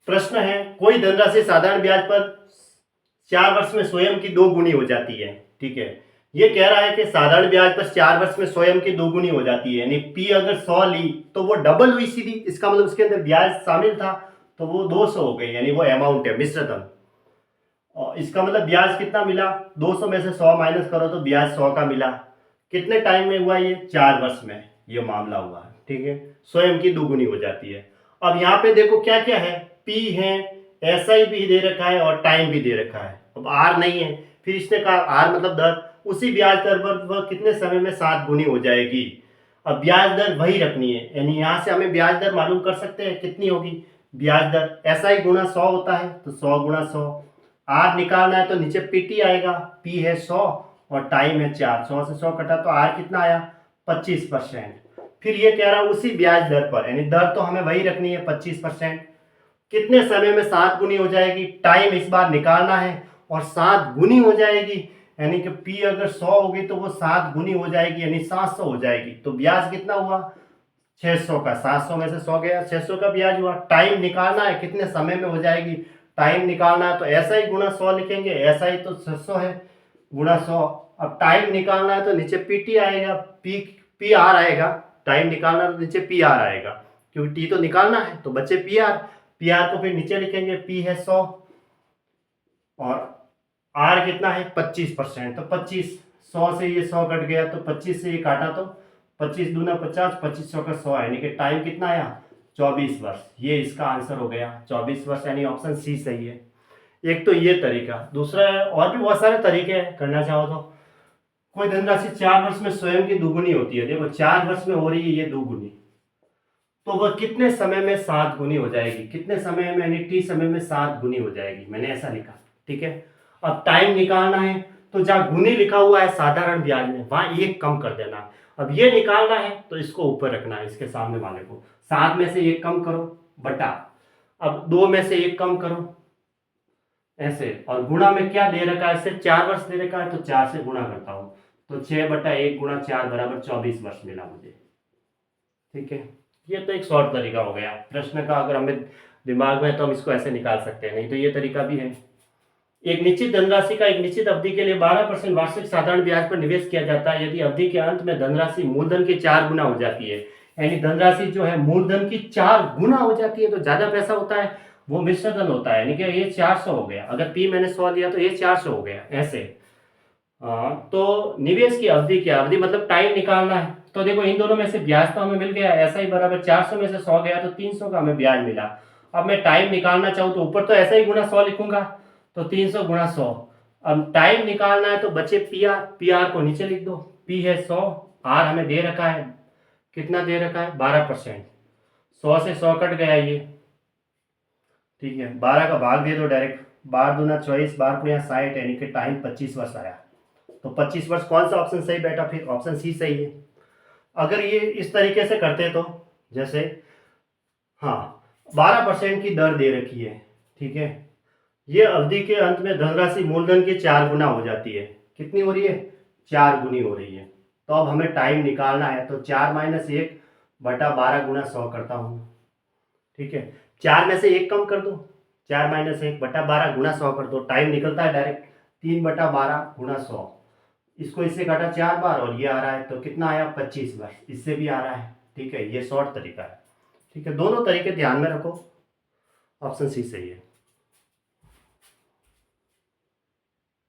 प्रश्न है, कोई धनराशि साधारण ब्याज पर 4 वर्ष में स्वयं की 2 गुनी हो जाती है। ठीक है, ये कह रहा है कि साधारण ब्याज पर 4 वर्ष में स्वयं की 2 गुनी हो जाती है, यानी पी अगर 100 ली तो वो डबल हुई सीधी। इसका मतलब उसके अंदर ब्याज शामिल था तो वो 200 हो गई, यानी वो अमाउंट है मिश्र धन। और इसका मतलब ब्याज कितना मिला, 200 में से 100 माइनस करो तो ब्याज 100 का मिला। कितने टाइम में हुआ ये, 4 वर्ष में ये मामला हुआ। ठीक है, स्वयं की दुगुनी हो जाती है। अब यहाँ पे देखो क्या क्या है, पी है, एसआई भी दे रखा है और टाइम भी दे रखा है। अब आर नहीं है, फिर इसने कहा आर मतलब दर, उसी ब्याज दर पर वह कितने समय में 7 गुनी हो जाएगी। अब ब्याज दर वही रखनी है, यानी यहाँ से हमें ब्याज दर मालूम कर सकते हैं कितनी होगी। ब्याज दर एसआई गुणा 100 होता है तो 100 गुणा 100। आर निकालना है तो नीचे पीटी आएगा, पी है 100 और टाइम है 4, 100 से 100 कटा तो आर कितना आया 25%। फिर ये कह रहा है उसी ब्याज दर पर, यानी दर तो हमें वही रखनी है 25%। कितने समय में 7 गुनी हो जाएगी, टाइम इस बार निकालना है और 7 गुनी हो जाएगी, यानी कि पी अगर 100 होगी तो वो 7 गुनी हो जाएगी यानी 700 हो जाएगी। तो ब्याज कितना हुआ 600 का, 700 में से 100 गया, 600 का ब्याज हुआ। टाइम निकालना है कितने समय में हो जाएगी, टाइम निकालना है तो ऐसा ही गुणा 100 लिखेंगे, ऐसा ही तो 600 है गुणा 100। अब टाइम निकालना है तो नीचे पीटी आएगा, पी पी आर आएगा। टाइम निकालना है तो नीचे पी आर आएगा, क्योंकि टी तो निकालना है तो बच्चे पी आर। पी आर को फिर नीचे लिखेंगे, पी है 100 और आर कितना है 25%। तो 25, 100 से ये 100 कट गया तो 25 से ये काटा तो 25 दूना 50, 2500 का 100 यानी कि टाइम कितना आया 24 वर्ष। ये इसका आंसर हो गया 24 वर्ष, यानी ऑप्शन सी सही है। एक तो ये तरीका, दूसरा है और भी बहुत सारे तरीके हैं करना चाहो तो। कोई धनराशि 4 वर्ष में स्वयं की दुगुनी होती है, देखो 4 वर्ष में हो रही है ये दुगुनी, तो वह कितने समय में 7 गुनी हो जाएगी, कितने समय में यानी टी समय में 7 गुनी हो जाएगी, मैंने ऐसा लिखा। ठीक है, अब टाइम निकालना है तो जहां गुनी लिखा हुआ है साधारण ब्याज में वहां एक कम कर देना है। अब ये निकालना है तो इसको ऊपर रखना है, इसके सामने वाले को 7 में से 1 कम करो बटा, अब 2 में से 1 कम करो ऐसे, और गुणा में क्या दे रखा है, इससे 4 वर्ष दे रखा है तो 4 से गुणा करता हूं तो 6/1 गुणा 4 बराबर 24 वर्ष मिला मुझे। ठीक है, ये तो एक शॉर्ट तरीका हो गया प्रश्न का, अगर हमें दिमाग में तो हम इसको ऐसे निकाल सकते हैं, नहीं तो ये तरीका भी है। एक निश्चित धनराशि का एक निश्चित अवधि के लिए 12% वार्षिक साधारण ब्याज पर निवेश किया जाता है यदि अवधि के अंत में धनराशि मूलधन की 4 गुना हो जाती है, यानी धनराशि जो है मूलधन की 4 गुना हो जाती है तो ज्यादा पैसा होता है वो मिश्र धन होता है, यानी कि ये 400 हो गया। अगर पी मैंने 100 लिया तो ये 400 हो गया ऐसे। तो निवेश की अवधि क्या, अवधि मतलब टाइम निकालना है। तो देखो इन दोनों में से ब्याज तो हमें मिल गया, ऐसा ही बराबर 400 में से 100 गया तो 300 का हमें ब्याज मिला। अब मैं टाइम निकालना चाहूँ तो ऊपर तो ऐसा ही गुना 100 लिखूंगा तो 300 गुणा 100। अब टाइम निकालना है तो बचे पी आर को नीचे लिख दो, पी है 100, आर हमें दे रखा है, कितना दे रखा है 12%। 100 से 100 कट गया ये, ठीक है 12 का भाग दे दो डायरेक्ट, 12 दूना 24, 12 × 60 यानी कि टाइम 25 वर्ष आया। तो 25 वर्ष कौन सा ऑप्शन सही बैठा, फिर ऑप्शन सी सही है। अगर ये इस तरीके से करते तो जैसे, हाँ 12% की दर दे रखी है, ठीक है, ये अवधि के अंत में धनराशि मूलधन की 4 गुना हो जाती है, कितनी हो रही है 4 गुनी हो रही है। तो अब हमें टाइम निकालना है तो 4 - 1 बटा 12 गुना 100 करता हूँ। ठीक है, 4 में से 1 कम कर दो, 4 - 1 बटा 12 गुना 100 कर दो, टाइम निकलता है डायरेक्ट 3/12 गुना 100। इसको इससे काटा 4 बार और ये आ रहा है तो कितना आया 25 बार, इससे भी आ रहा है। ठीक है, ये शॉर्ट तरीका है। ठीक है, दोनों तरीके ध्यान में रखो, ऑप्शन सी सही है।